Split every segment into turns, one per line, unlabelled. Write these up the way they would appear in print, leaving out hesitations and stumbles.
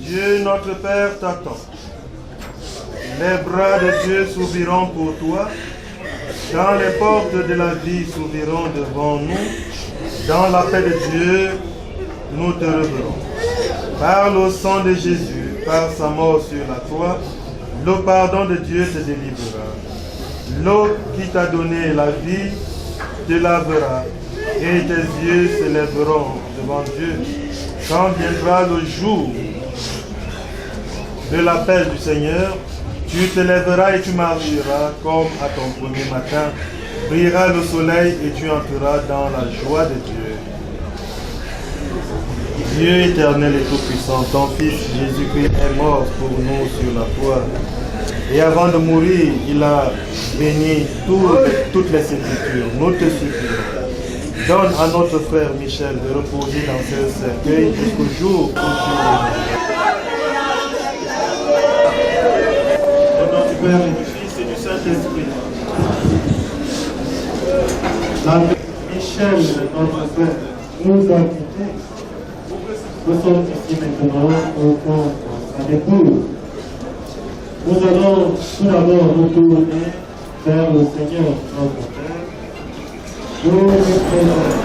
Dieu notre Père t'attend. Les bras de Dieu s'ouvriront pour toi. Quand les portes de la vie s'ouvriront devant nous, dans la paix de Dieu, nous te reverrons. Par le sang de Jésus, par sa mort sur la croix, le pardon de Dieu te délivrera. L'eau qui t'a donné la vie te lavera et tes yeux se lèveront devant Dieu. Quand viendra le jour de l'appel du Seigneur, tu te lèveras et tu marcheras comme à ton premier matin. Brillera le soleil et tu entreras dans la joie de Dieu. Dieu éternel et tout-puissant, ton Fils Jésus-Christ est mort pour nous sur la croix. Et avant de mourir, il a béni toutes les sépultures. Nous te supplions. Donne à notre frère Michel de reposer dans ce cercueil jusqu'au jour où tu viendras. Au nom du Père et du Fils et du Saint-Esprit. Michel, notre frère, nous a quittés. Nous sommes ici maintenant au fond à l'épouse. Nous allons tout d'abord nous tourner vers le Seigneur notre Père. Nous lui présentons.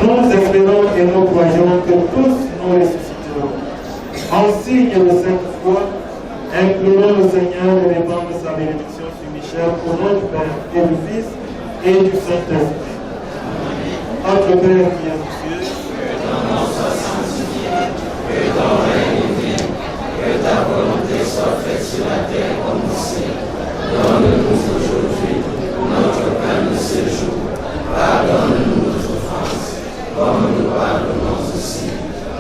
Nous espérons et nous croyons que tous nous ressusciterons. En signe de cette foi, implorons le Seigneur de répandre sa bénédiction sur Michel au nom du Père et du Fils et du Saint-Esprit. Notre Père qui est aux cieux, que ton nom soit sanctifié, que ton règne vienne, que ta volonté soit faite sur la terre comme au ciel. Donne-nous aujourd'hui notre pain de ce jour. Pardonne-nous nos offenses, comme nous pardonnons aussi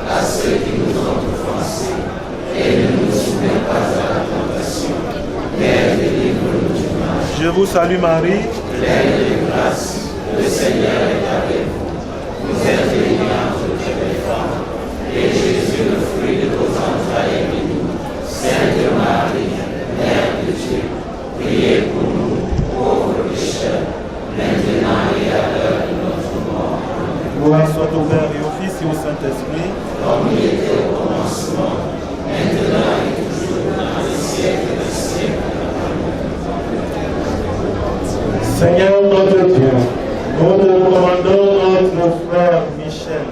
à ceux qui nous ont offensés. Et ne nous soumets pas à la tentation, mais délivre-nous du mal. Je vous salue Marie, pleine de grâce, le Seigneur est avec vous. Vous êtes bénie entre toutes les femmes, et Jésus, le fruit de vos entrailles, est béni. Sainte Marie, Mère de Dieu, priez pour nous, pauvres pécheurs, maintenant et à l'heure de notre mort. Gloire soit au Père et au Fils et au Saint-Esprit, comme il était au commencement, maintenant et toujours, dans les siècles des siècles. Seigneur notre Dieu, nous te recommandons notre frère Michel.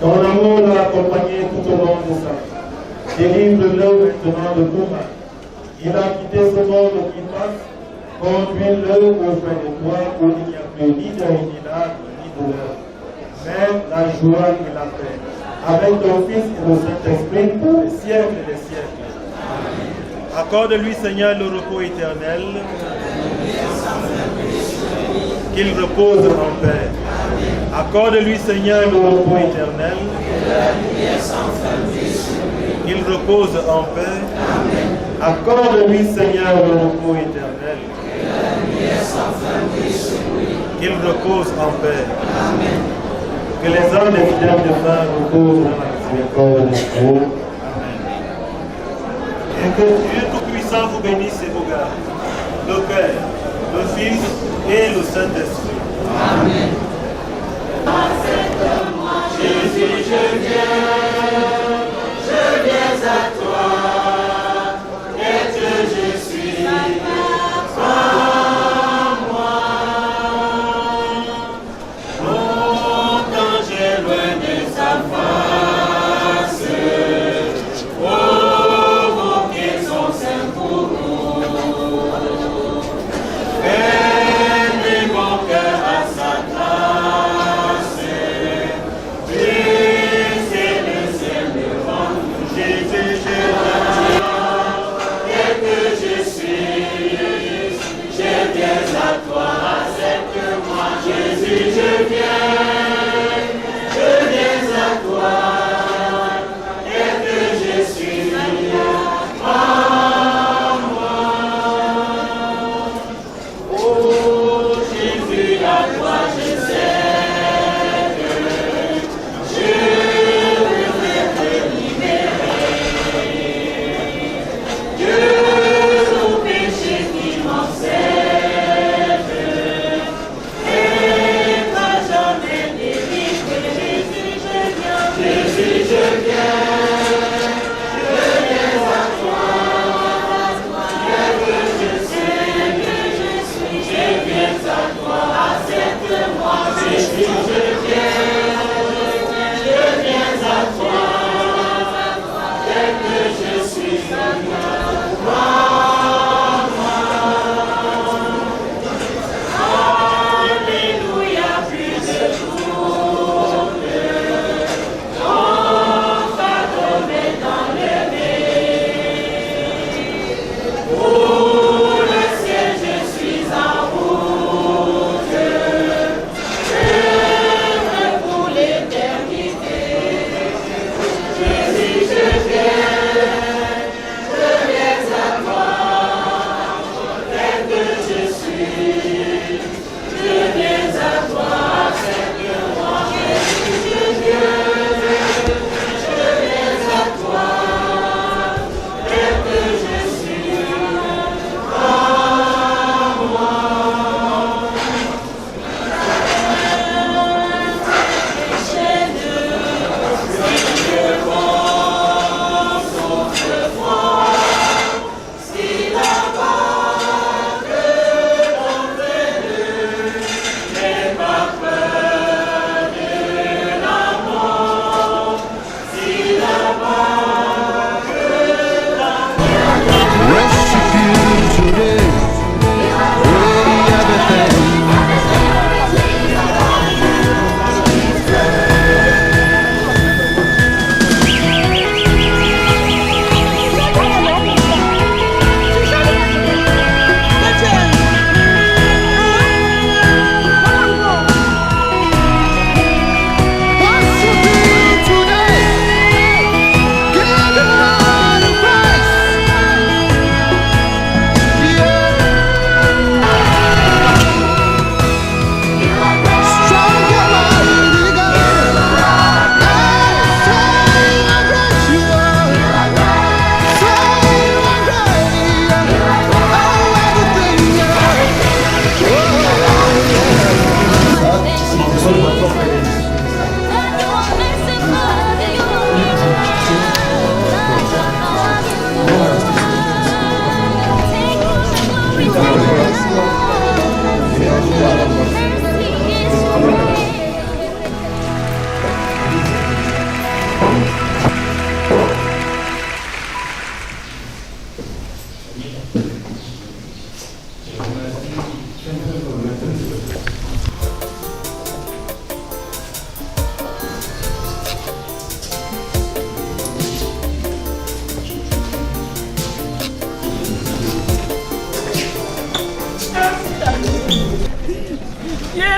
Ton amour l'a accompagné tout au long de sa vie. Délivre-le maintenant de tout mal. Il a quitté ce monde qui passe. Conduis-le auprès de toi où il n'y a plus ni deuil, ni larmes, ni douleur, mais la joie et la paix. Avec ton Fils et le Saint-Esprit pour les siècles et les siècles. Amen. Accorde-lui, Seigneur, le repos éternel. Qu'il repose en paix. Accorde-lui, Seigneur, le repos éternel. Qu'il repose en paix. Accorde-lui, Seigneur, le repos éternel. Qu'il repose en paix. Que les âmes des fidèles de fin reposent dans la miséricorde de Dieu. Amen. Et que Dieu Tout-Puissant vous bénisse et vous garde. Le Père, le Fils et le Saint-Esprit. Amen. Accepte-moi, Jésus, je viens à toi, et que je suis en moi. Longtemps j'ai loin de sa face, provoquer son sein pour nous. Fais mon cœur à sa grâce, briser le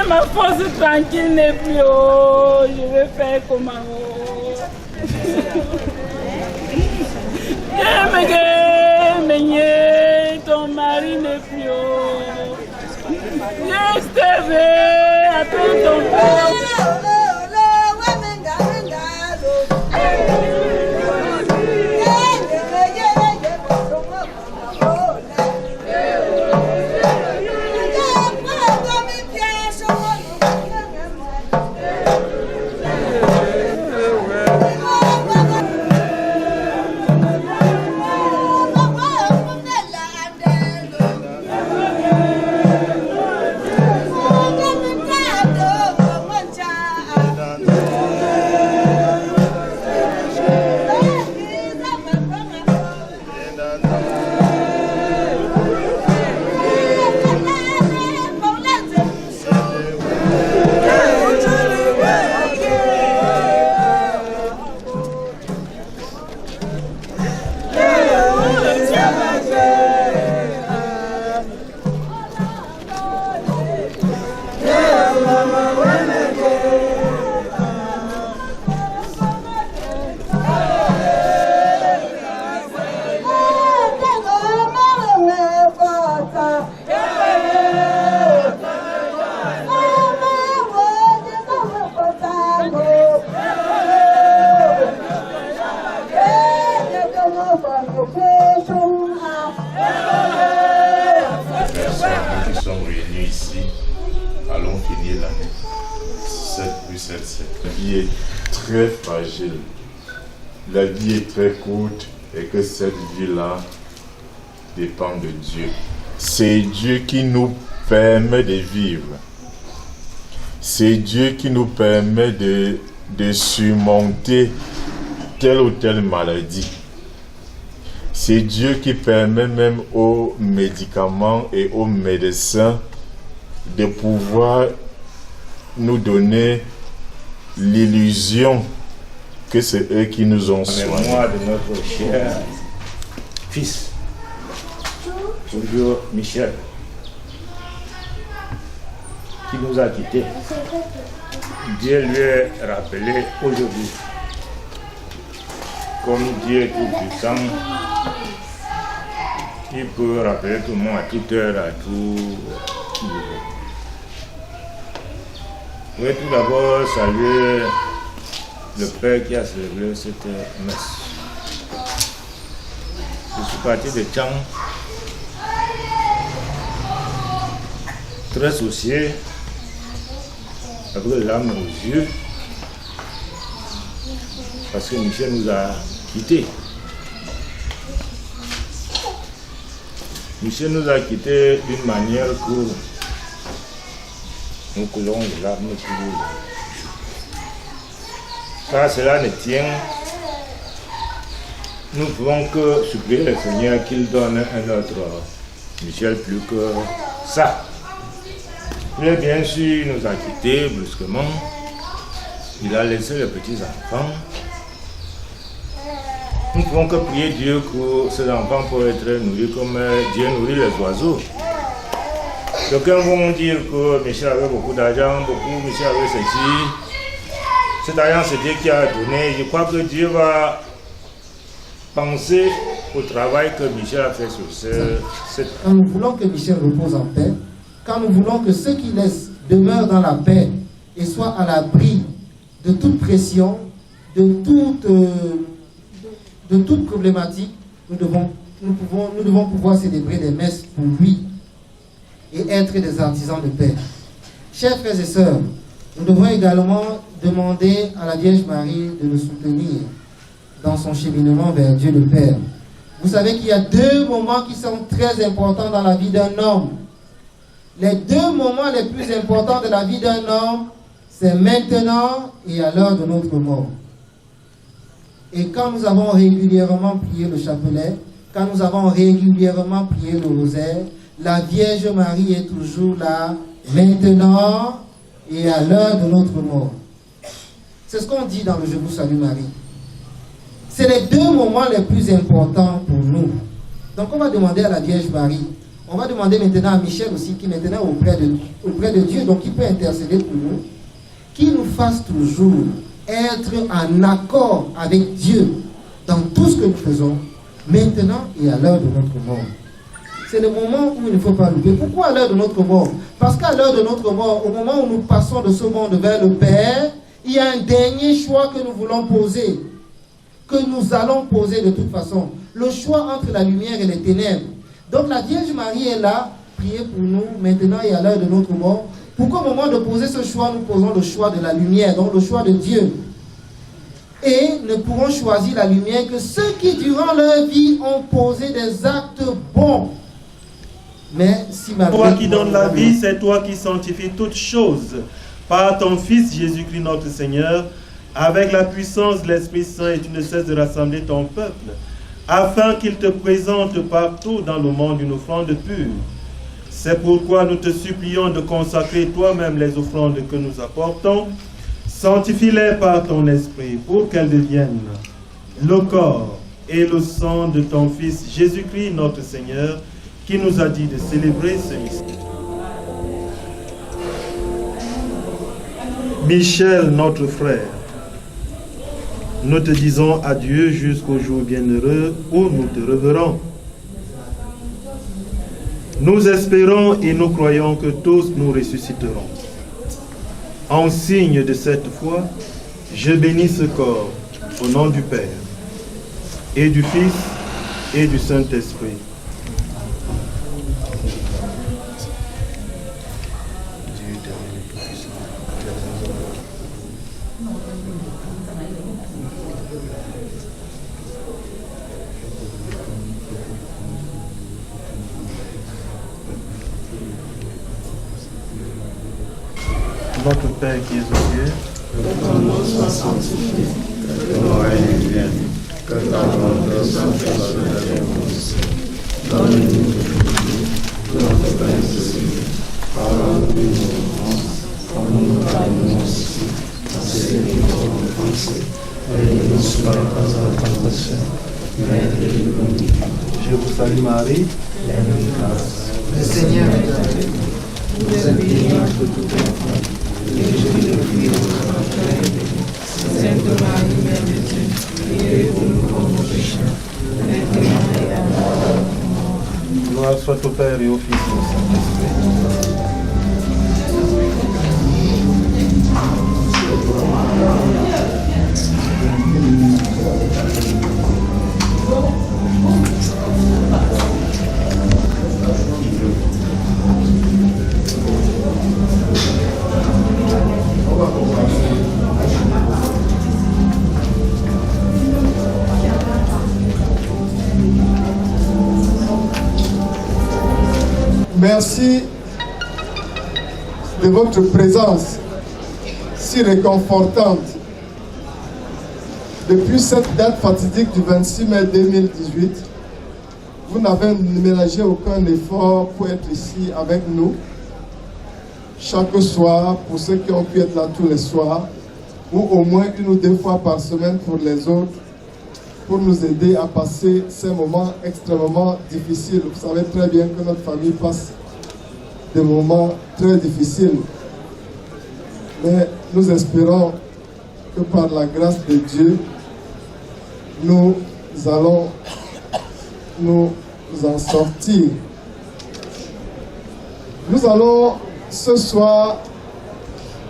Ma force tranquille n'est plus haut. Je vais faire comment? Ton mari n'est plus haut. Attends ton père.
La vie est très fragile, la vie est très courte et que cette vie-là dépend de Dieu. C'est Dieu qui nous permet de vivre. C'est Dieu qui nous permet de surmonter telle ou telle maladie. C'est Dieu qui permet même aux médicaments et aux médecins de pouvoir nous donner l'illusion que c'est eux qui nous ont soignés.
En mémoire de notre cher fils, toujours Michel, qui nous a quittés. Dieu lui a rappelé aujourd'hui, comme Dieu est tout puissant, il peut rappeler tout le monde à toute heure, à tout niveau. Je vais tout d'abord saluer le Père qui a célébré cette messe. Je suis parti de Tchang, très soucié, avec les larmes aux yeux, parce que Michel nous a quittés. Michel nous a quittés d'une manière que nous coulons les larmes toujours. Car cela ne tient, nous ne pouvons que supplier le Seigneur qu'il donne un autre Michel plus que ça. Il bien sûr nous a quittés brusquement. Il a laissé les petits enfants. Nous ne pouvons que prier Dieu que ces enfants puissent être nourris comme Dieu nourrit les oiseaux. D'aucuns vont dire que Michel avait beaucoup d'argent, Michel avait ceci. Cet argent, c'est Dieu qui a donné. Je crois que Dieu va penser au travail que Michel a fait sur cette...
Quand nous voulons que Michel repose en paix, quand nous voulons que ceux qui laissent demeurent dans la paix et soient à l'abri de toute pression, de toute problématique, nous devons pouvoir célébrer des messes pour lui et être des artisans de paix. Chers frères et sœurs, nous devons également demander à la Vierge Marie de nous soutenir dans son cheminement vers Dieu le Père. Vous savez qu'il y a deux moments qui sont très importants dans la vie d'un homme. Les deux moments les plus importants de la vie d'un homme, c'est maintenant et à l'heure de notre mort. Et quand nous avons régulièrement prié le chapelet, quand nous avons régulièrement prié le rosaire, la Vierge Marie est toujours là, maintenant et à l'heure de notre mort. C'est ce qu'on dit dans le Je vous salue Marie. C'est les deux moments les plus importants pour nous. Donc on va demander à la Vierge Marie. On va demander maintenant à Michel aussi, qui est maintenant auprès de Dieu, donc il peut intercéder pour nous, qu'il nous fasse toujours être en accord avec Dieu dans tout ce que nous faisons, maintenant et à l'heure de notre mort. C'est le moment où il ne faut pas louper. Pourquoi à l'heure de notre mort? Parce qu'à l'heure de notre mort, au moment où nous passons de ce monde vers le Père, il y a un dernier choix que nous voulons poser, que nous allons poser de toute façon. Le choix entre la lumière et les ténèbres. Donc la Vierge Marie est là, priez pour nous maintenant et à l'heure de notre mort, pour qu'au moment de poser ce choix, nous posons le choix de la lumière, donc le choix de Dieu. Et ne pourront choisir la lumière que ceux qui, durant leur vie, ont posé des actes bons. Mais si
toi qui donnes la vie, c'est toi qui sanctifies toutes choses par ton Fils Jésus-Christ notre Seigneur, avec la puissance de l'Esprit Saint, et tu ne cesses de rassembler ton peuple, afin qu'il te présente partout dans le monde une offrande pure. C'est pourquoi nous te supplions de consacrer toi-même les offrandes que nous apportons. Sanctifie-les par ton esprit pour qu'elles deviennent le corps et le sang de ton Fils Jésus-Christ notre Seigneur, qui nous a dit de célébrer ce mystère. Michel, notre frère, nous te disons adieu jusqu'au jour bienheureux où nous te reverrons. Nous espérons et nous croyons que tous nous ressusciterons. En signe de cette foi, je bénis ce corps au nom du Père et du Fils et du Saint-Esprit. Notre Père qui es aux cieux,
que ton nom soit sanctifié, que ton règne vienne, que ta volonté soit faite sur la terre comme au ciel. Donne-nous notre pain de ce jour. Pardonne-nous nos offenses, comme nous pardonnons aussi à ceux qui nous ont offensés. Et ne nous soumets pas à la tentation, mais délivre-nous du mal.
Je vous salue Marie,
pleine de grâce.
Le Seigneur est avec vous. Vous êtes bénie entre toutes les femmes. Et je suis le fruit de votre cœur. Sainte Marie, Mère de Dieu, priez pour nous pauvres pécheurs, maintenant et à l'heure de notre mort.
gloire soit au Père et au Fils et au Saint-Esprit.
Merci de votre présence si réconfortante. Depuis cette date fatidique du 26 mai 2018, vous n'avez ménagé aucun effort pour être ici avec nous chaque soir, pour ceux qui ont pu être là tous les soirs, ou au moins une ou deux fois par semaine pour les autres, pour nous aider à passer ces moments extrêmement difficiles. Vous savez très bien que notre famille passe des moments très difficiles. Mais nous espérons que par la grâce de Dieu, nous allons nous en sortir. Nous allons ce soir,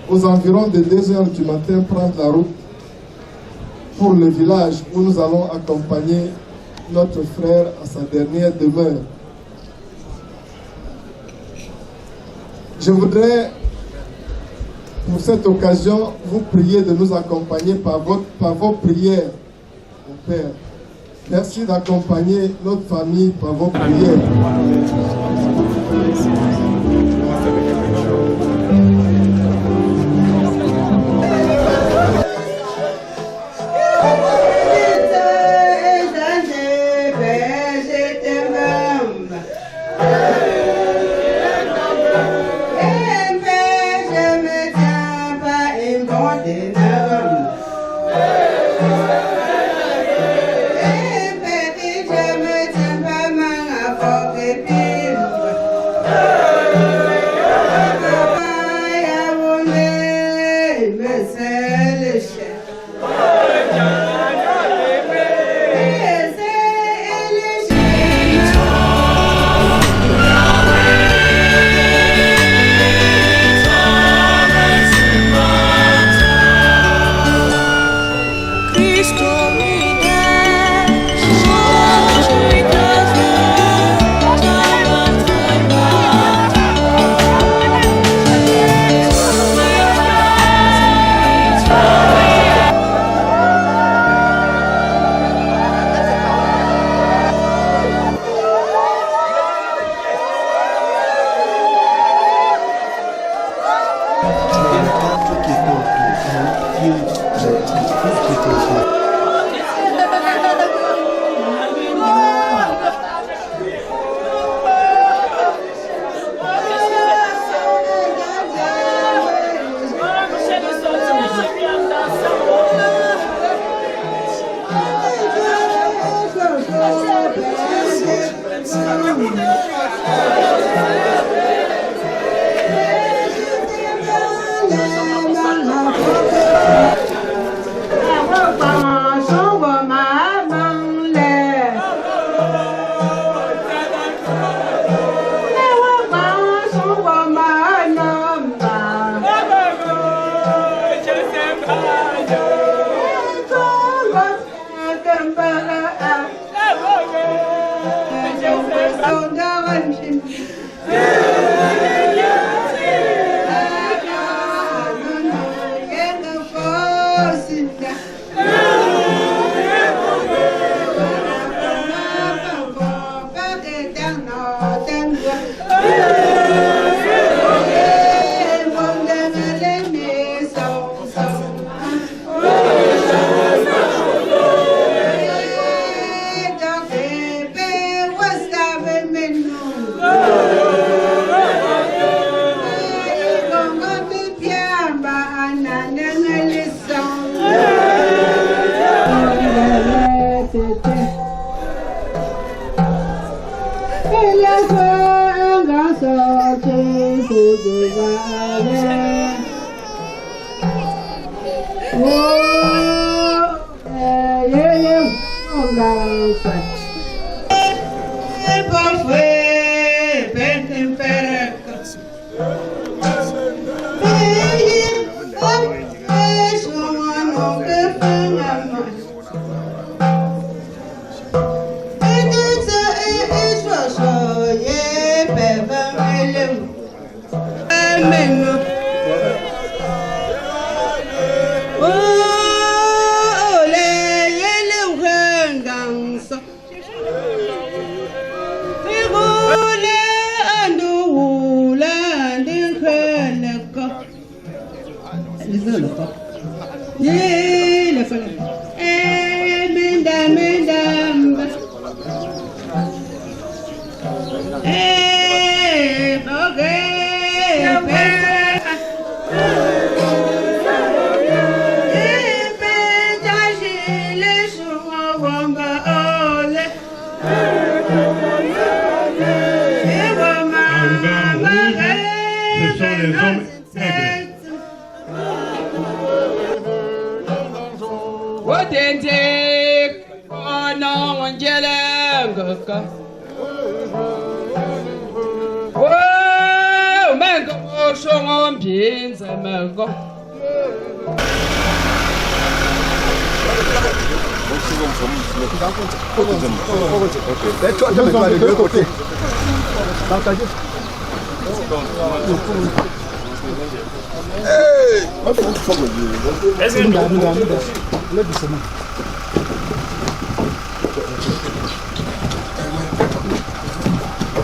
aux environs de 2 heures du matin, prendre la route pour le village où nous allons accompagner notre frère à sa dernière demeure. Je voudrais, pour cette occasion, vous prier de nous accompagner par vos prières, mon Père. Merci d'accompagner notre famille par vos prières.
Jésus.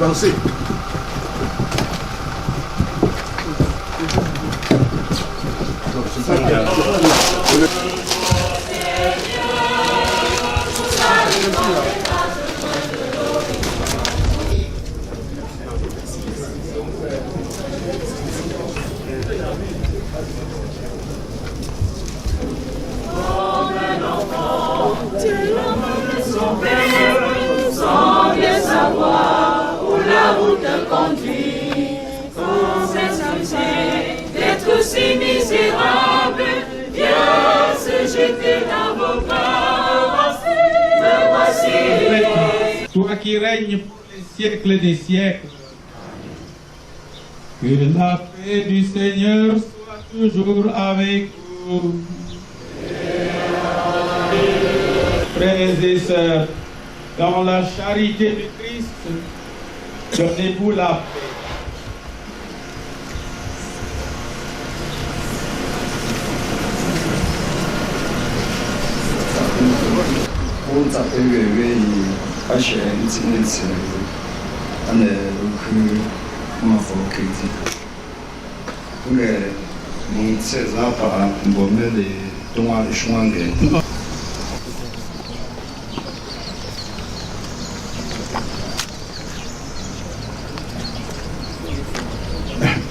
Avancez.
Sans bien savoir où la route conduit, sans s'amuser d'être si misérable, viens se jeter dans vos bras. Me voici.
Toi qui règnes pour les siècles des siècles, que la paix du Seigneur soit toujours avec vous. Frères et sœurs, dans la charité du Christ, donnez-vous la paix.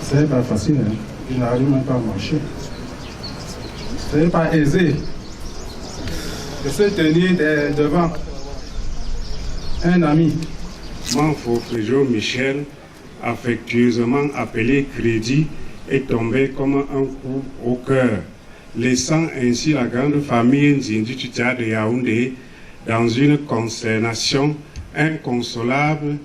C'est pas facile, hein. Je n'arrive même pas à marcher. C'est pas aisé de se tenir devant un ami.
Mon frère Michel, affectueusement appelé Crédit, est tombé comme un coup au cœur, laissant ainsi la grande famille Nzindu Tutia de Yaoundé dans une consternation inconsolable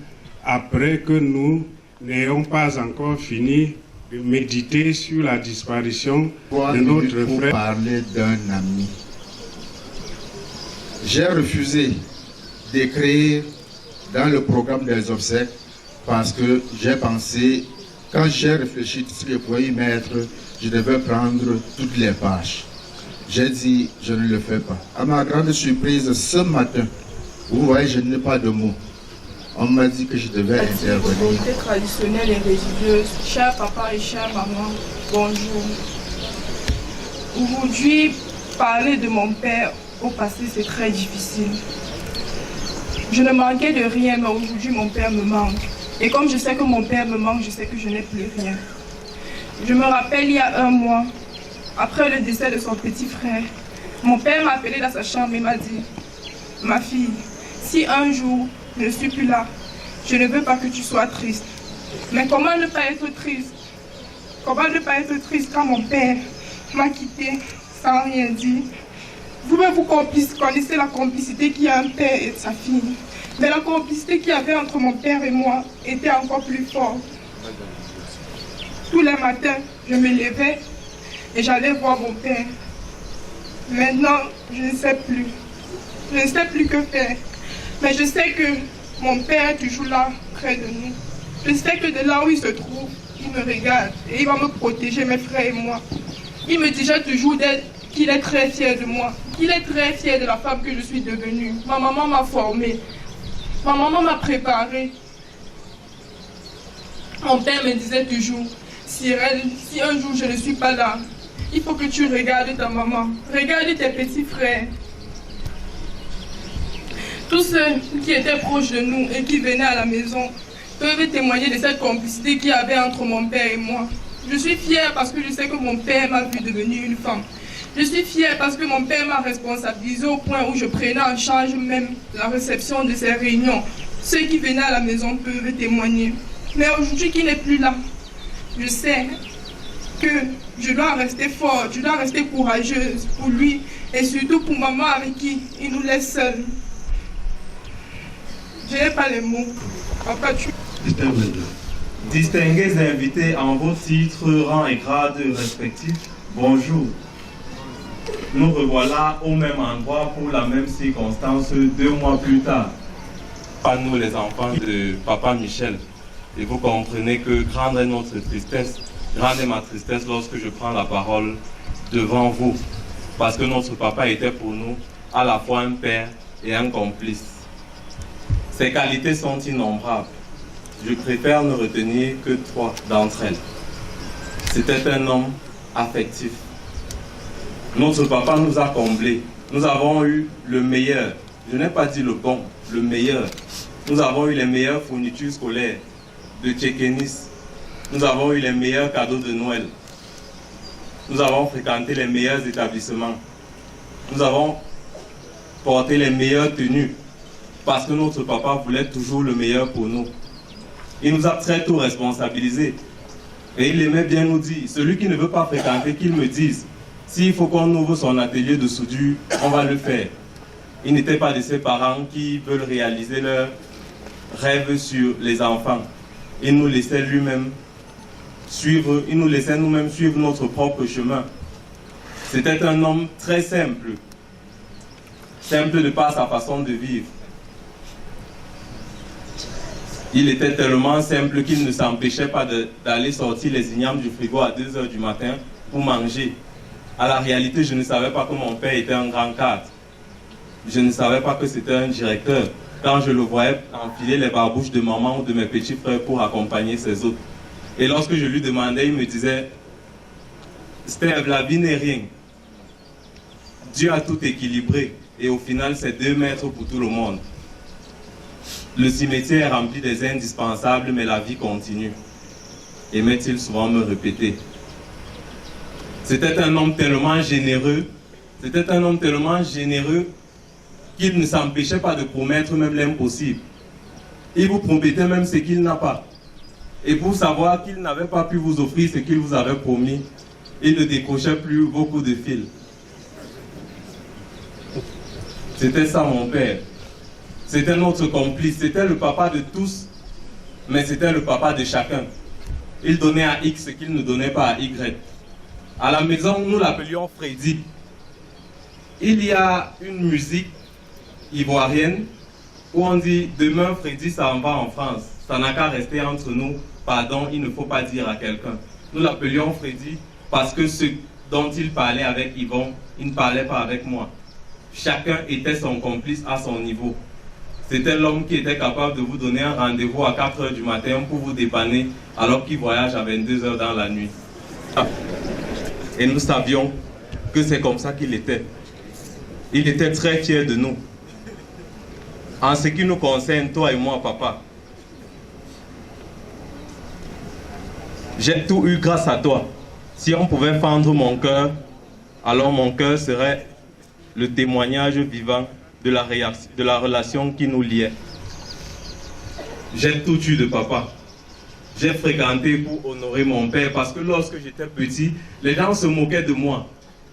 après que nous n'ayons pas encore fini de méditer sur la disparition de notre frère.
Parler d'un ami. J'ai refusé d'écrire dans le programme des obsèques parce que j'ai pensé, quand j'ai réfléchi tout ce que je pouvais y mettre, je devais prendre toutes les pages. J'ai dit, je ne le fais pas. À ma grande surprise, ce matin, vous voyez, je n'ai pas de mots. On m'a dit que je devais intervenir.
Autorité traditionnelle et religieuse, cher papa et chère maman, bonjour. Aujourd'hui, parler de mon père au passé, c'est très difficile. Je ne manquais de rien, mais aujourd'hui, mon père me manque. Et comme je sais que mon père me manque, je sais que je n'ai plus rien. Je me rappelle, il y a un mois, après le décès de son petit frère, mon père m'a appelé dans sa chambre et m'a dit « Ma fille, si un jour je ne suis plus là, je ne veux pas que tu sois triste. Mais comment ne pas être triste? Comment ne pas être triste quand mon père m'a quitté sans rien dire? Vous-même, vous connaissez la complicité qu'il y a un père et de sa fille. Mais la complicité qu'il y avait entre mon père et moi était encore plus forte. Tous les matins, je me levais et j'allais voir mon père. Maintenant, je ne sais plus. Je ne sais plus que faire. Mais je sais que mon père est toujours là, près de nous. Je sais que de là où il se trouve, il me regarde et il va me protéger, mes frères et moi. Il me disait toujours qu'il est très fier de moi, qu'il est très fier de la femme que je suis devenue. Ma maman m'a formée, ma maman m'a préparée. Mon père me disait toujours, Cyril, si un jour je ne suis pas là, il faut que tu regardes ta maman, regarde tes petits frères. Tous ceux qui étaient proches de nous et qui venaient à la maison peuvent témoigner de cette complicité qu'il y avait entre mon père et moi. Je suis fière parce que je sais que mon père m'a vu devenir une femme. Je suis fière parce que mon père m'a responsabilisée au point où je prenais en charge même la réception de ces réunions. Ceux qui venaient à la maison peuvent témoigner. Mais aujourd'hui qu'il n'est plus là, je sais que je dois rester forte, je dois rester courageuse pour lui et surtout pour maman avec qui il nous laisse seuls. Je n'ai pas les mots. Papa, tu...
Distingués invités en vos titres, rangs et grades respectifs, bonjour. Nous revoilà au même endroit pour la même circonstance 2 mois plus tard.
Pas nous les enfants de Papa Michel. Et vous comprenez que grande est notre tristesse, grande est ma tristesse lorsque je prends la parole devant vous. Parce que notre papa était pour nous à la fois un père et un complice. Ses qualités sont innombrables. Je préfère ne retenir que 3 d'entre elles. C'était un homme affectif. Notre papa nous a comblés. Nous avons eu le meilleur. Je n'ai pas dit le bon, le meilleur. Nous avons eu les meilleures fournitures scolaires de Tchékénis. Nous avons eu les meilleurs cadeaux de Noël. Nous avons fréquenté les meilleurs établissements. Nous avons porté les meilleures tenues. Parce que notre papa voulait toujours le meilleur pour nous. Il nous a très tôt responsabilisés. Et il aimait bien nous dire, celui qui ne veut pas fréquenter, qu'il me dise. S'il faut qu'on ouvre son atelier de soudure, on va le faire. Il n'était pas de ses parents qui veulent réaliser leurs rêves sur les enfants. Il nous laissait lui-même suivre, il nous laissait nous-mêmes suivre notre propre chemin. C'était un homme très simple. Simple de par sa façon de vivre. Il était tellement simple qu'il ne s'empêchait pas d'aller sortir les ignames du frigo à 2 h du matin pour manger. À la réalité, je ne savais pas que mon père était un grand cadre. Je ne savais pas que c'était un directeur. Quand je le voyais enfiler les barbouches de maman ou de mes petits frères pour accompagner ses autres. Et lorsque je lui demandais, il me disait « Steve, la vie n'est rien. Dieu a tout équilibré. Et au final, c'est 2 mètres pour tout le monde. Le cimetière est rempli des indispensables, mais la vie continue. » Aimait-il souvent me répéter. C'était un homme tellement généreux. C'était un homme tellement généreux qu'il ne s'empêchait pas de promettre même l'impossible. Il vous promettait même ce qu'il n'a pas. Et pour savoir qu'il n'avait pas pu vous offrir ce qu'il vous avait promis, il ne décrochait plus beaucoup de fils. C'était ça mon père. C'était notre complice. C'était le papa de tous, mais c'était le papa de chacun. Il donnait à X ce qu'il ne donnait pas à Y. À la maison, nous l'appelions Freddy. Il y a une musique ivoirienne où on dit « Demain, Freddy s'en va en France ». Ça n'a qu'à rester entre nous. Pardon, il ne faut pas dire à quelqu'un. Nous l'appelions Freddy parce que ce dont il parlait avec Yvon, il ne parlait pas avec moi. Chacun était son complice à son niveau. C'était l'homme qui était capable de vous donner un rendez-vous à 4 h du matin pour vous dépanner alors qu'il voyage à 22 h dans la nuit. Et nous savions que c'est comme ça qu'il était. Il était très fier de nous. En ce qui nous concerne, toi et moi, papa, j'ai tout eu grâce à toi. Si on pouvait fendre mon cœur, alors mon cœur serait le témoignage vivant de la relation qui nous liait. J'ai tout eu de papa. J'ai fréquenté pour honorer mon père parce que lorsque j'étais petit, les gens se moquaient de moi.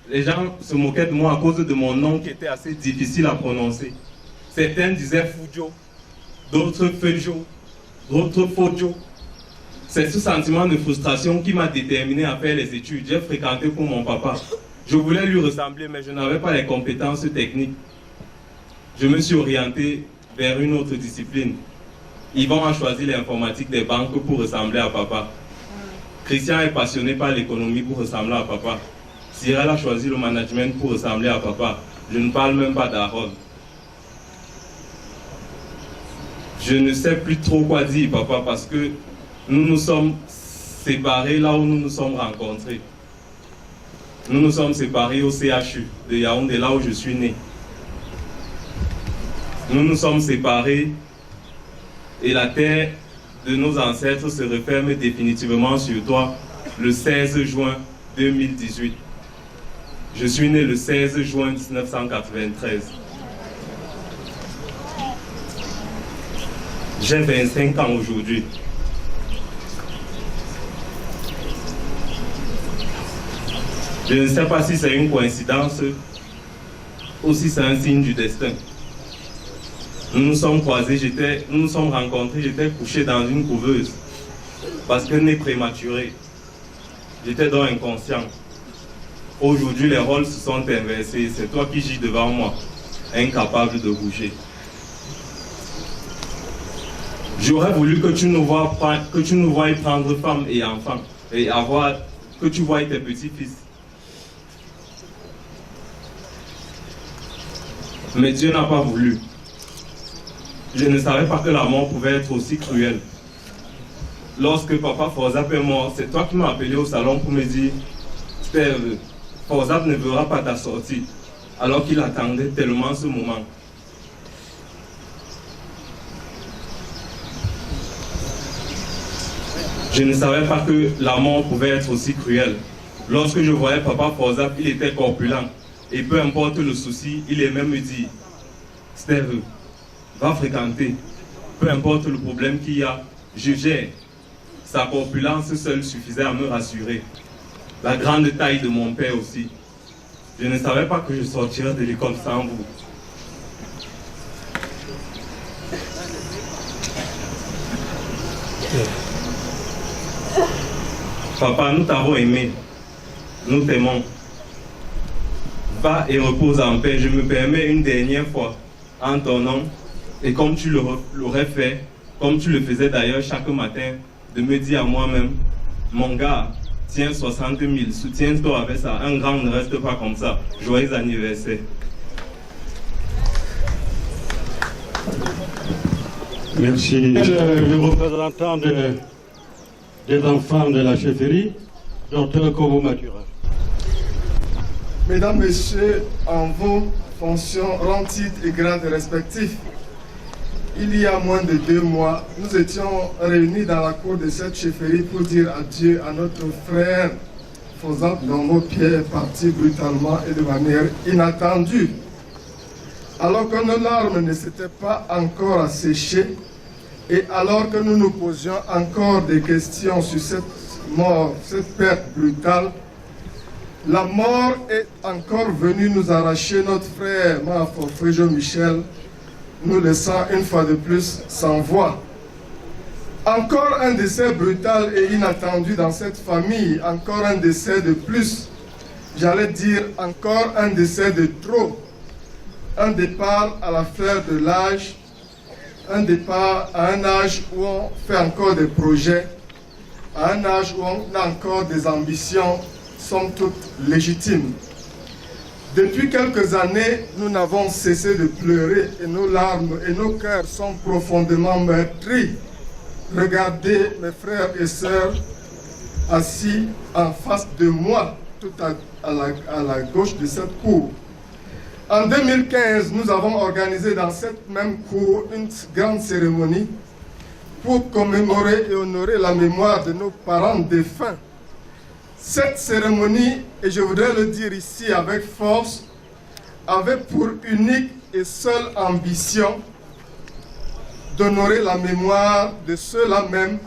Les gens se moquaient de moi à cause de mon nom qui était assez difficile à prononcer. Certains disaient Fujo, d'autres Fejo, d'autres Fojo. C'est ce sentiment de frustration qui m'a déterminé à faire les études. J'ai fréquenté pour mon papa. Je voulais lui ressembler, mais je n'avais pas les compétences techniques. Je me suis orienté vers une autre discipline. Yvon a choisi l'informatique des banques pour ressembler à papa. Christian est passionné par l'économie pour ressembler à papa. Cyril a choisi le management pour ressembler à papa. Je ne parle même pas d'Aaron. Je ne sais plus trop quoi dire, papa, parce que nous nous sommes séparés là où nous nous sommes rencontrés. Nous nous sommes séparés au CHU de Yaoundé, là où je suis né. Nous nous sommes séparés et la terre de nos ancêtres se referme définitivement sur toi le 16 juin 2018. Je suis né le 16 juin 1993. J'ai 25 ans aujourd'hui. Je ne sais pas si c'est une coïncidence ou si c'est un signe du destin. Nous nous sommes croisés, nous nous sommes rencontrés, j'étais couché dans une couveuse parce que né prématuré. J'étais donc inconscient. Aujourd'hui, les rôles se sont inversés. C'est toi qui gis devant moi, incapable de bouger. J'aurais voulu que tu nous voies prendre femme et enfant et que tu voies tes petits-fils. Mais Dieu n'a pas voulu. Je ne savais pas que la mort pouvait être aussi cruelle. Lorsque papa Forzap est mort, c'est toi qui m'as appelé au salon pour me dire Steve, Forzap ne verra pas ta sortie, alors qu'il attendait tellement ce moment. Je ne savais pas que la mort pouvait être aussi cruelle. Lorsque je voyais papa Forzap, il était corpulent. Et peu importe le souci, il aimait me dire Steve, va fréquenter. Peu importe le problème qu'il y a, je gère. Sa corpulence seule suffisait à me rassurer. La grande taille de mon père aussi. Je ne savais pas que je sortirais de l'école sans vous. Papa, nous t'avons aimé. Nous t'aimons. Va et repose en paix. Je me permets une dernière fois, en ton nom, et comme tu l'aurais fait, comme tu le faisais d'ailleurs chaque matin, de me dire à moi-même, mon gars, tiens 60 000, soutiens-toi avec ça, un grand ne reste pas comme ça. Joyeux anniversaire.
Merci. Le représentant des enfants de la chefferie, Dr Kobo Matura.
Mesdames, Messieurs, en vos fonctions, rangs, titres et grades respectifs, il y a moins de 2 mois, nous étions réunis dans la cour de cette chefferie pour dire adieu à notre frère Forzap dont nos pieds est parti brutalement et de manière inattendue. Alors que nos larmes ne s'étaient pas encore asséchées et alors que nous nous posions encore des questions sur cette mort, cette perte brutale, la mort est encore venue nous arracher notre frère Mahfouz Fréjo Michel, nous laissant une fois de plus sans voix. Encore un décès brutal et inattendu dans cette famille, encore un décès de plus, j'allais dire encore un décès de trop. Un départ à la fleur de l'âge, un départ à un âge où on fait encore des projets, à un âge où on a encore des ambitions, somme toute légitimes. Depuis quelques années, nous n'avons cessé de pleurer et nos larmes et nos cœurs sont profondément meurtris. Regardez mes frères et sœurs assis en face de moi, tout à la gauche de cette cour. En 2015, nous avons organisé dans cette même cour une grande cérémonie pour commémorer et honorer la mémoire de nos parents défunts. Cette cérémonie, et je voudrais le dire ici avec force, avait pour unique et seule ambition d'honorer la mémoire de ceux-là même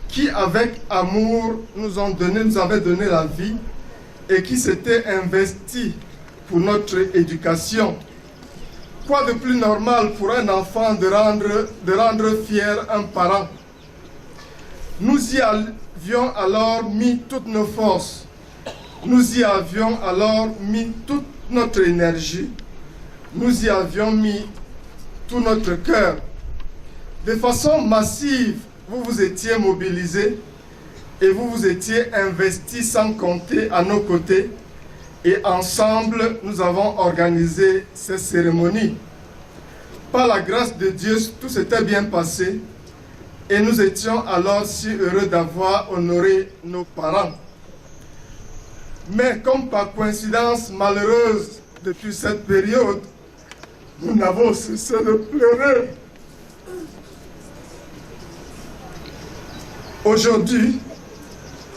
qui, avec amour, nous avaient donné la vie et qui s'étaient investis pour notre éducation. Quoi de plus normal pour un enfant de rendre fier un parent? Nous y avions alors mis toutes nos forces. Nous y avions alors mis toute notre énergie. Nous y avions mis tout notre cœur. De façon massive, vous vous étiez mobilisés et vous vous étiez investis sans compter à nos côtés. Et ensemble, nous avons organisé ces cérémonies. Par la grâce de Dieu, tout s'était bien passé et nous étions alors si heureux d'avoir honoré nos parents. Mais comme par coïncidence malheureuse, depuis cette période, nous n'avons cessé de pleurer. Aujourd'hui,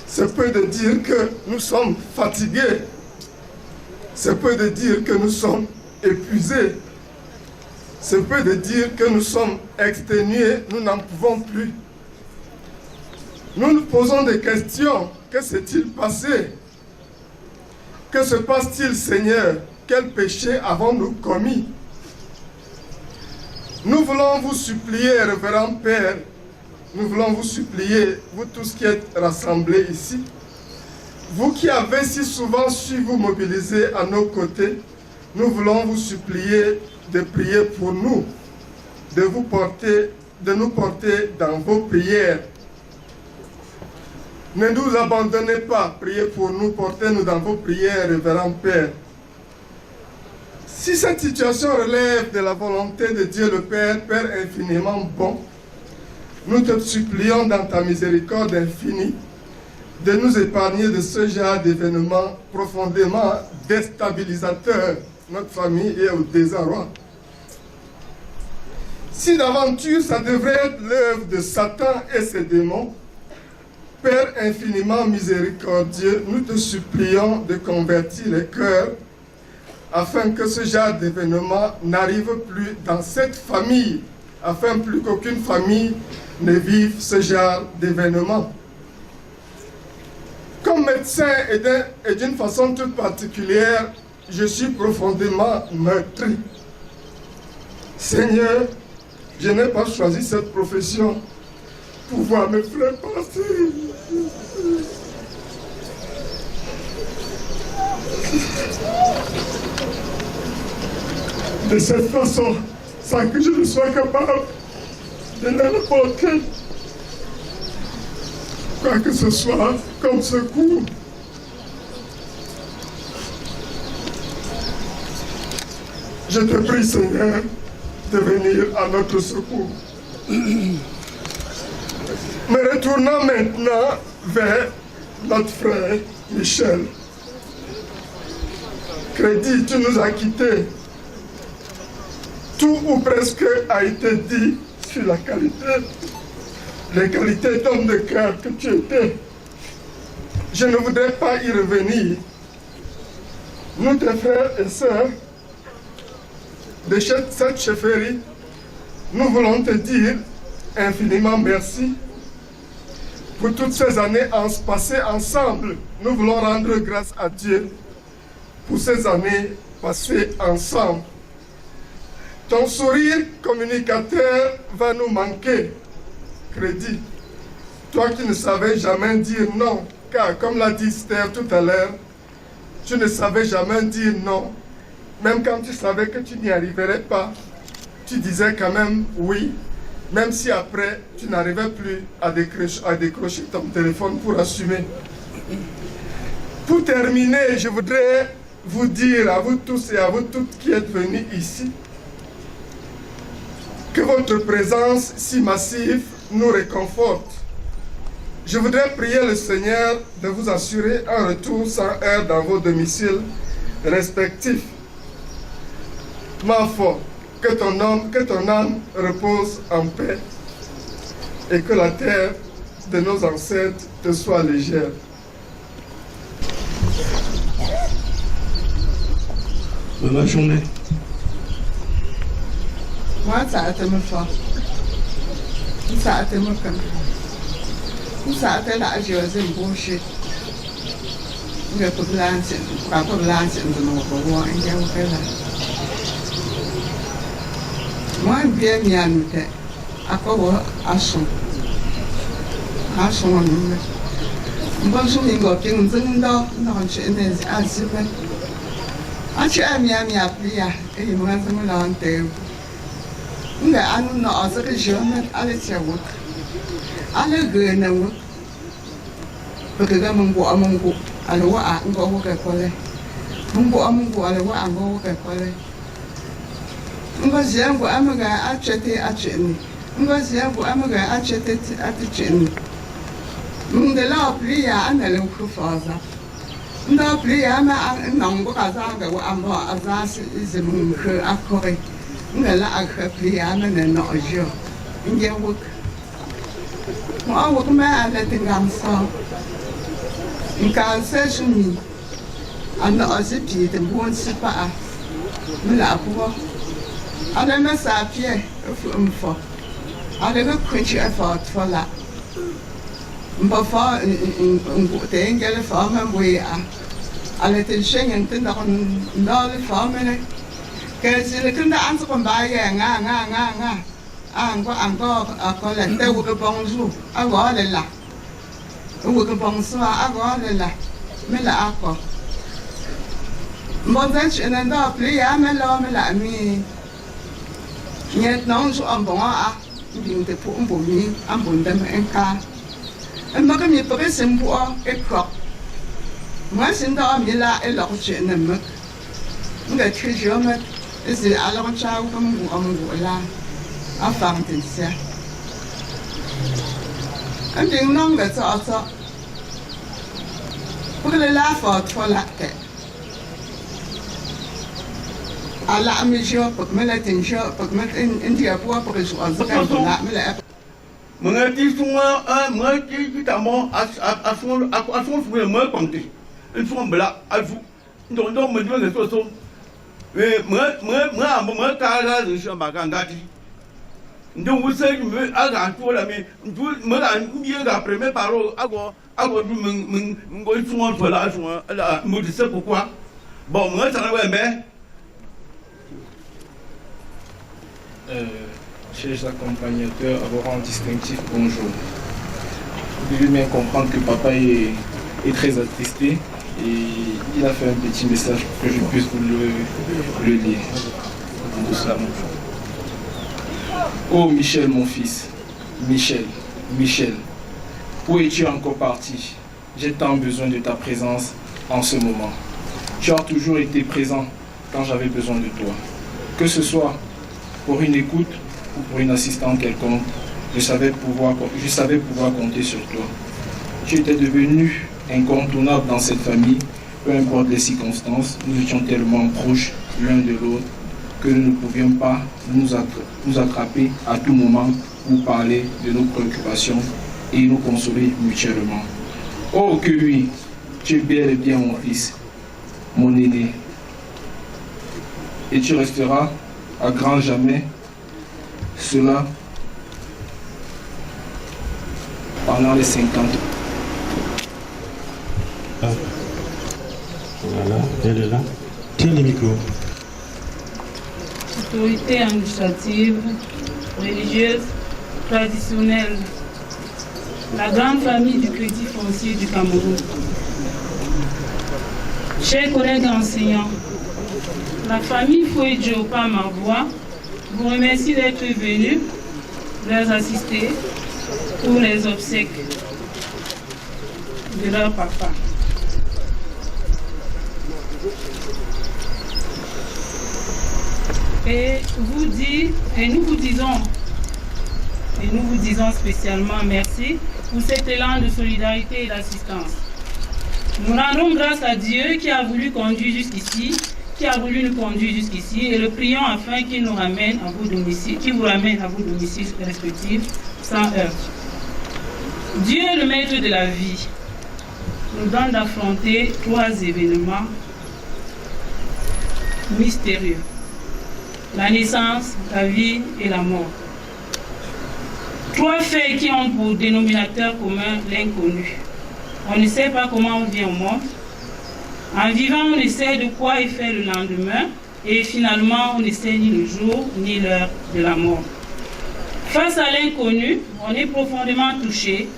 c'est peu de dire que nous sommes fatigués. C'est peu de dire que nous sommes épuisés. C'est peu de dire que nous sommes exténués, nous n'en pouvons plus. Nous nous posons des questions. Que s'est-il passé? Que se passe-t-il, Seigneur? Quel péché avons-nous commis? Nous voulons vous supplier, révérend Père, nous voulons vous supplier, vous tous qui êtes rassemblés ici, vous qui avez si souvent su vous mobiliser à nos côtés, nous voulons vous supplier de prier pour nous, de nous porter dans vos prières. Ne nous abandonnez pas, priez pour nous, portez-nous dans vos prières, révérend Père. Si cette situation relève de la volonté de Dieu le Père, Père infiniment bon, nous te supplions dans ta miséricorde infinie de nous épargner de ce genre d'événements profondément déstabilisateurs, notre famille est au désarroi. Si d'aventure ça devrait être l'œuvre de Satan et ses démons, Père infiniment miséricordieux, nous te supplions de convertir les cœurs afin que ce genre d'événement n'arrive plus dans cette famille, afin plus qu'aucune famille ne vive ce genre d'événement. Comme médecin et d'une façon toute particulière, je suis profondément meurtri. Seigneur, je n'ai pas choisi cette profession pour voir mes frères passer. De cette façon, sans que je ne sois capable de leur apporter quoi que ce soit comme secours. Je te prie, Seigneur, de venir à notre secours. Me retournant maintenant vers notre frère Michel. Crédit, tu nous as quittés. Tout ou presque a été dit sur la qualité, les qualités d'homme de cœur que tu étais. Je ne voudrais pas y revenir. Nous, tes frères et sœurs, de cette chefferie, nous voulons te dire infiniment merci pour toutes ces années passées ensemble. Nous voulons rendre grâce à Dieu pour ces années passées ensemble. Ton sourire communicateur va nous manquer. Crédit. Toi qui ne savais jamais dire non, car comme l'a dit Esther tout à l'heure, tu ne savais jamais dire non. Même quand tu savais que tu n'y arriverais pas, tu disais quand même oui, même si après tu n'arrivais plus à décrocher ton téléphone pour assumer. Pour terminer, je voudrais vous dire à vous tous et à vous toutes qui êtes venus ici que votre présence si massive nous réconforte. Je voudrais prier le Seigneur de vous assurer un retour sans heurts dans vos domiciles respectifs. Ma foi, que ton âme repose en paix et que la terre de nos ancêtres te soit légère.
Bonne journée.
Moi, ça a été mon fort. Ça a été mon camp. Ça a été la José Boucher. Je peux lancer, pas pour lancer de nos pouvoirs, il y a aucun là. Moi, bien bien, à quoi à son. À son, bon, je n'ai pas qu'un zing dans je n'ai pas si bien. Je suis ami à Pia, et il m'a dit l'antenne. Nga anu na azare jeune ale tiawo ale gena wo pekega mungu amungu ale wa ngo wo ke kole mungu amungu ale wa ngo wo ke kole ngo ziangu amaga achete acheni ngo ziangu amaga achete atcheni mungela plia anale kufaza ndo plia ma nango kazaga wa amba azasi izimungu akore ngala akhapliana na nojo ngewuk mo awuk ma ala tingamsa nkanse sumi ana asipi te bon sipa mla apuwa ala ma sapie mfo ala ga kunchi afat fala mbafa ngote ngala fa ma boya ala te shengen te na fa ma Kasi lekenda anso kombaya nga ango akola te wo ke bonjour ago lela wo ke bonsoir ago lela mela ako mbonza chena ndo pli ya mela mi nyet non so ambon a mbinte po mbomi ambonda enka mbaka mi pere sembo e ko moi sinda mi la e lo chena mek nga tshjo mek c'est alors ciao comme on là enfin c'est ça un ding non que ça pour le la faute la tête à la mission pour me la tension pour me india pour que je sois là mais là
moi dis moi qui tamo à fond moi compter il faut bla à vous donc me donne les choses moi kala je suis magangati donc vous savez me aga to la mais me la mieux la première parole ago du ngo fond voilà la me dis pourquoi bon moi ça va mais
chers accompagnateurs, à vos rangs distinctifs, bonjour. Vous devez bien comprendre que papa est très attristé et il a fait un petit message pour que je puisse vous le lire. Doucement. Oh Michel, mon fils, Michel, où es-tu encore parti? J'ai tant besoin de ta présence en ce moment. Tu as toujours été présent quand j'avais besoin de toi. Que ce soit pour une écoute ou pour une assistante quelconque, je savais pouvoir compter sur toi. Tu étais devenu incontournable dans cette famille, peu importe les circonstances. Nous étions tellement proches l'un de l'autre que nous ne pouvions pas nous attraper à tout moment pour parler de nos préoccupations et nous consoler mutuellement. Oh que oui, tu es bel et bien mon fils, mon aîné. Et tu resteras à grand jamais cela pendant les 50 ans.
Voilà, elle est là. Tiens le micro.
Autorité administrative, religieuse, traditionnelle. La grande famille du Crédit foncier du Cameroun. Chers collègues enseignants, la famille Fouedjo par ma voix vous remercie d'être venus leur assister pour les obsèques de leur papa. Et nous vous disons spécialement merci pour cet élan de solidarité et d'assistance. Nous rendons grâce à Dieu qui a voulu conduire jusqu'ici, et le prions afin qu'il nous ramène à vos domiciles, qu'il vous ramène à vos domiciles respectifs sans heurts. Dieu, le maître de la vie, nous donne d'affronter 3 événements mystérieux: la naissance, la vie et la mort. 3 faits qui ont pour dénominateur commun l'inconnu. On ne sait pas comment on vient au monde. En vivant, on ne sait de quoi est fait le lendemain. Et finalement, on ne sait ni le jour ni l'heure de la mort. Face à l'inconnu, on est profondément touché,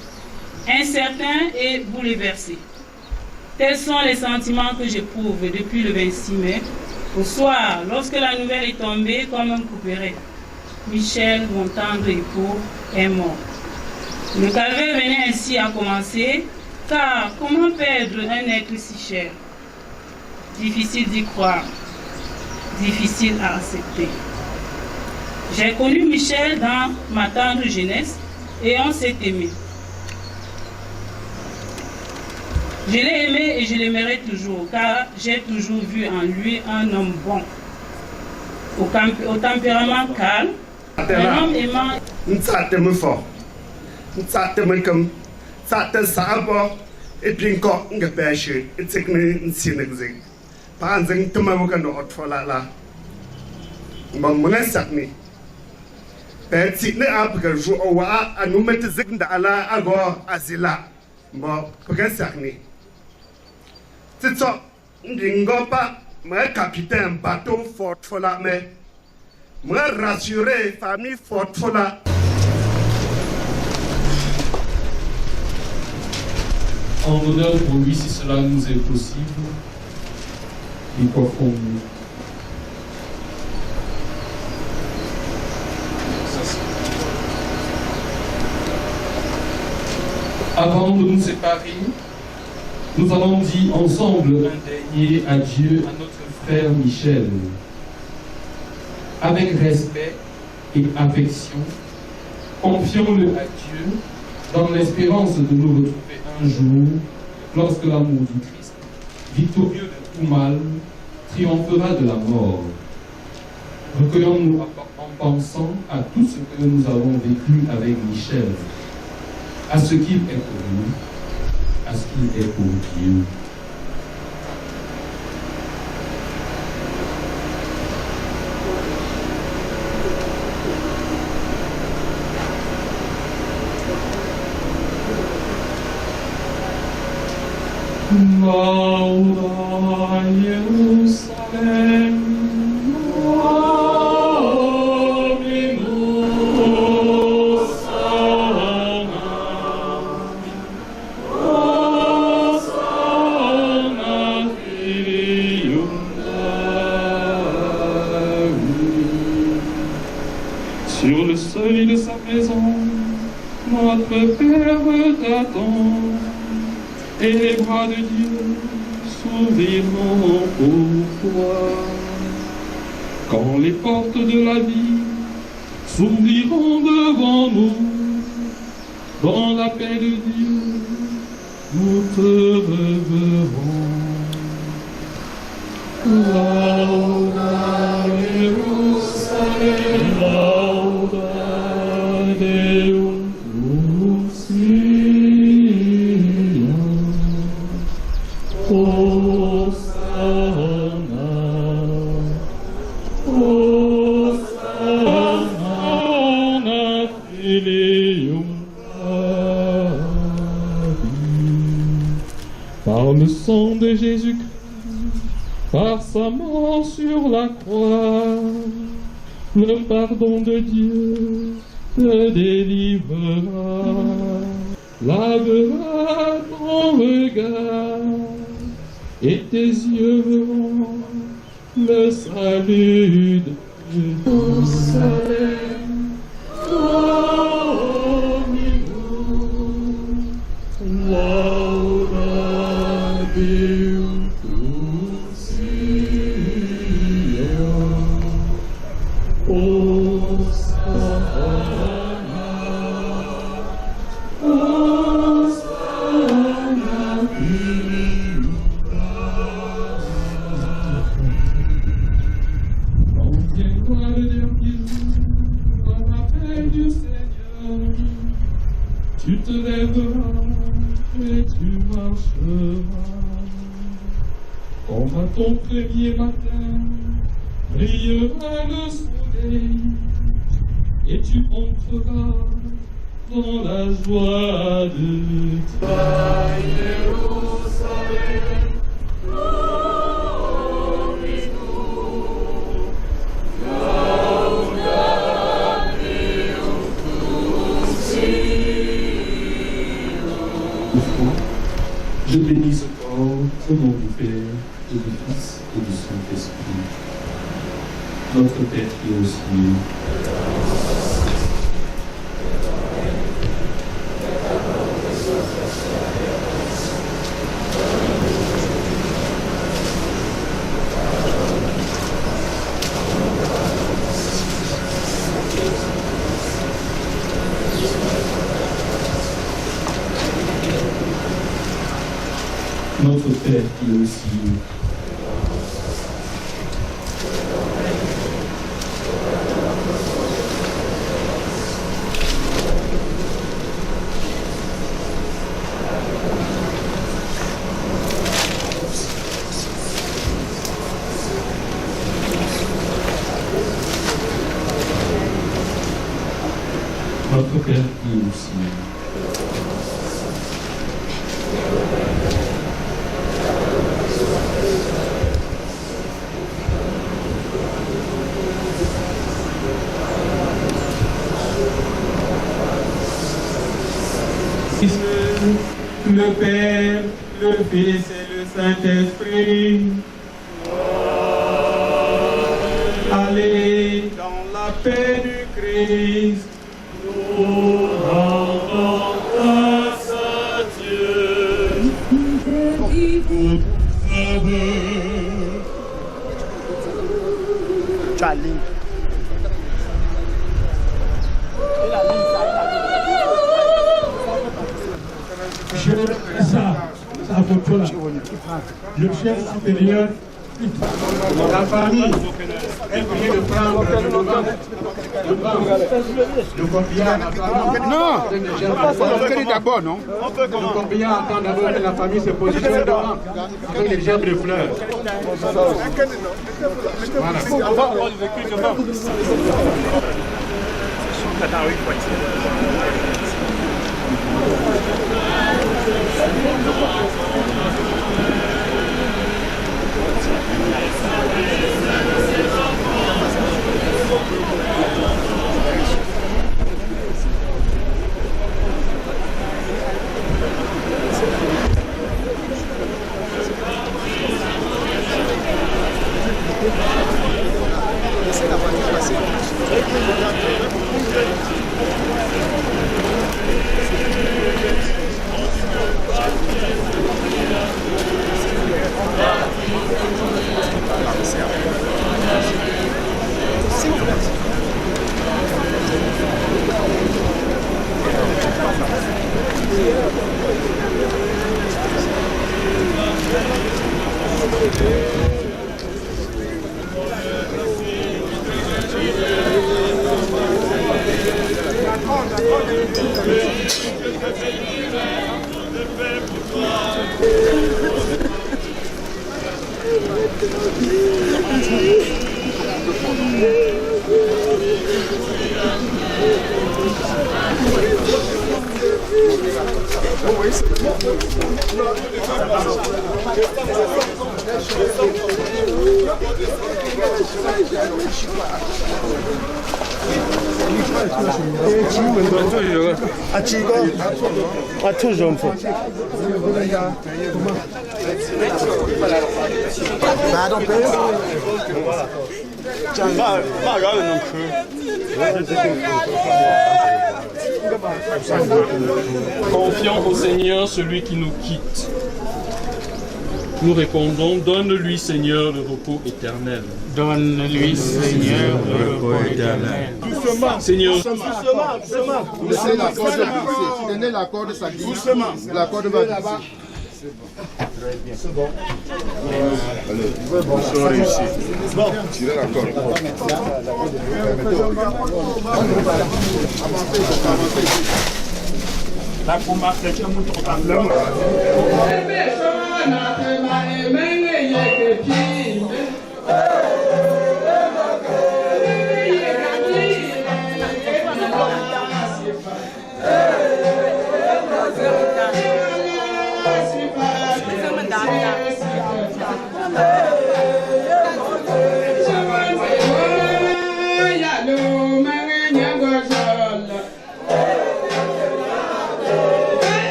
incertain et bouleversé. Tels sont les sentiments que j'éprouve depuis le 26 mai. Au soir, lorsque la nouvelle est tombée comme un couperet, Michel, mon tendre époux, est mort. Le calvaire venait ainsi à commencer, car comment perdre un être si cher? Difficile d'y croire, difficile à accepter. J'ai connu Michel dans ma tendre jeunesse et on s'est aimé. Je l'ai aimé et je l'aimerai toujours, car j'ai toujours vu en lui un homme bon, au tempérament calme, un homme aimant.
Et puis encore, on a pêché, et c'est que nous sommes par exemple, tout le monde a notre folie là. Bon, mon ami, petit ne a pas joué au wa, à nous mettre zig dans la agor azila. Bon, pour qu'est-ce que c'est ça? N'ingo pas, moi capitaine bateau fort fola mais moi rassurer famille fort fola.
En honneur pour lui, si cela nous est possible, nous coffrons-nous. Avant de nous séparer, nous allons dire ensemble un dernier adieu à notre frère Michel. Avec respect et affection, confions-le à Dieu dans l'espérance de nous retrouver un jour, lorsque l'amour du Christ, victorieux de tout mal, triomphera de la mort. Recueillons-nous en pensant à tout ce que nous avons vécu avec Michel, à ce qu'il est pour nous, à ce qu'il est pour Dieu. Lauda Jerusalem, Dominus Sana, Hosanna Filium David. Sur le seuil de sa maison, notre Père t'attend. Et les bras de Dieu s'ouvriront pour toi. Quand les portes de la vie s'ouvriront devant nous, dans la paix de Dieu, nous te reverrons. Lauda Jerusalem, lauda Deum. Par le sang de Jésus-Christ, par sa mort sur la croix, le pardon de Dieu te délivrera, lavera ton regard, et tes yeux verront le salut de Dieu. Tu te lèveras et tu marcheras. Comme à ton premier matin, brillera le soleil, et tu entreras dans la joie de toi, Jérusalem. Je bénis ce corps au nom du Père, et du Fils, et du Saint-Esprit. Notre Père qui est aux cieux. Notre Père qui est aux cieux. Notre Père qui est aux cieux.
Le Père, le Fils et le Saint-Esprit. Allez dans la paix du Christ. Nous rendons grâce à Dieu.
Charlie.
Ça photo là. Le chef supérieur, la famille est priée de prendre le corbillard.
Non, d'abord, non.
Le corbillard attend d'abord que la famille se positionne devant avec les gerbes de fleurs.
Laissez la voiture passer.
Confiant au Seigneur celui qui nous quitte. Nous répondons, donne-lui Seigneur le repos éternel.
Donne-lui Seigneur le repos éternel.
Seigneur,
Laissez la corde glisser. Donnez la corde, ça glisse. La corde va glisser.
C'est bon. Allez, bon, ils sont réussis. Bon. Tirez la corde.
La commande, c'est que nous t'entendons.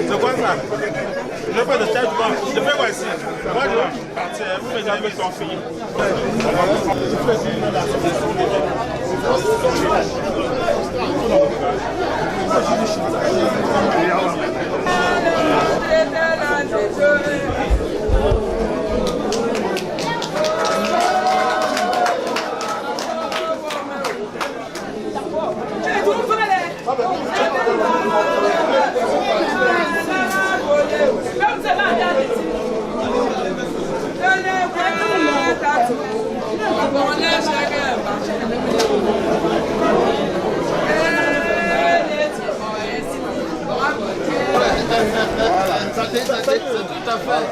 C'est quoi ça? Je fais de tête, je fais quoi ici? Moi je vais partir, vous faites avec ton fille.
C'est tout à fait.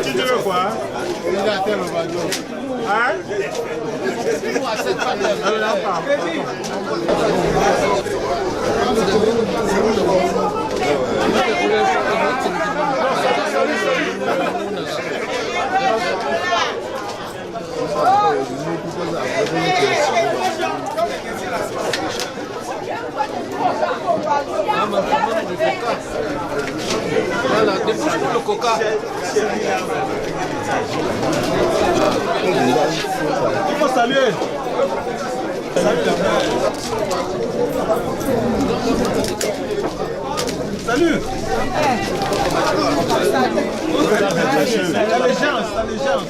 Tu te veux quoi?
Il a fait le bateau.
Hein?
Voilà, dépouche pour le coca.
Il faut saluer. Salut. L'allégeance, l'allégeance.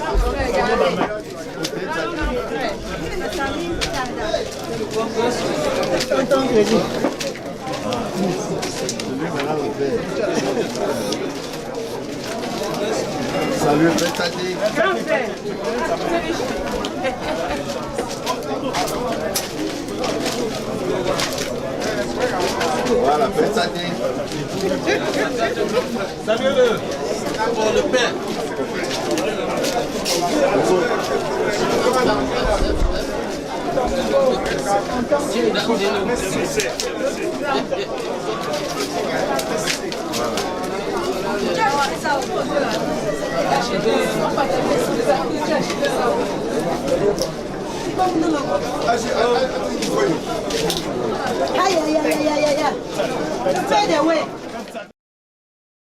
Salut, Père Tadi.
Grand frère.
Voilà, Père Tadi.
Salut-le. Pour le père.
Aïe, aïe, aïe, aïe, aïe, aïe. Fais des ouais.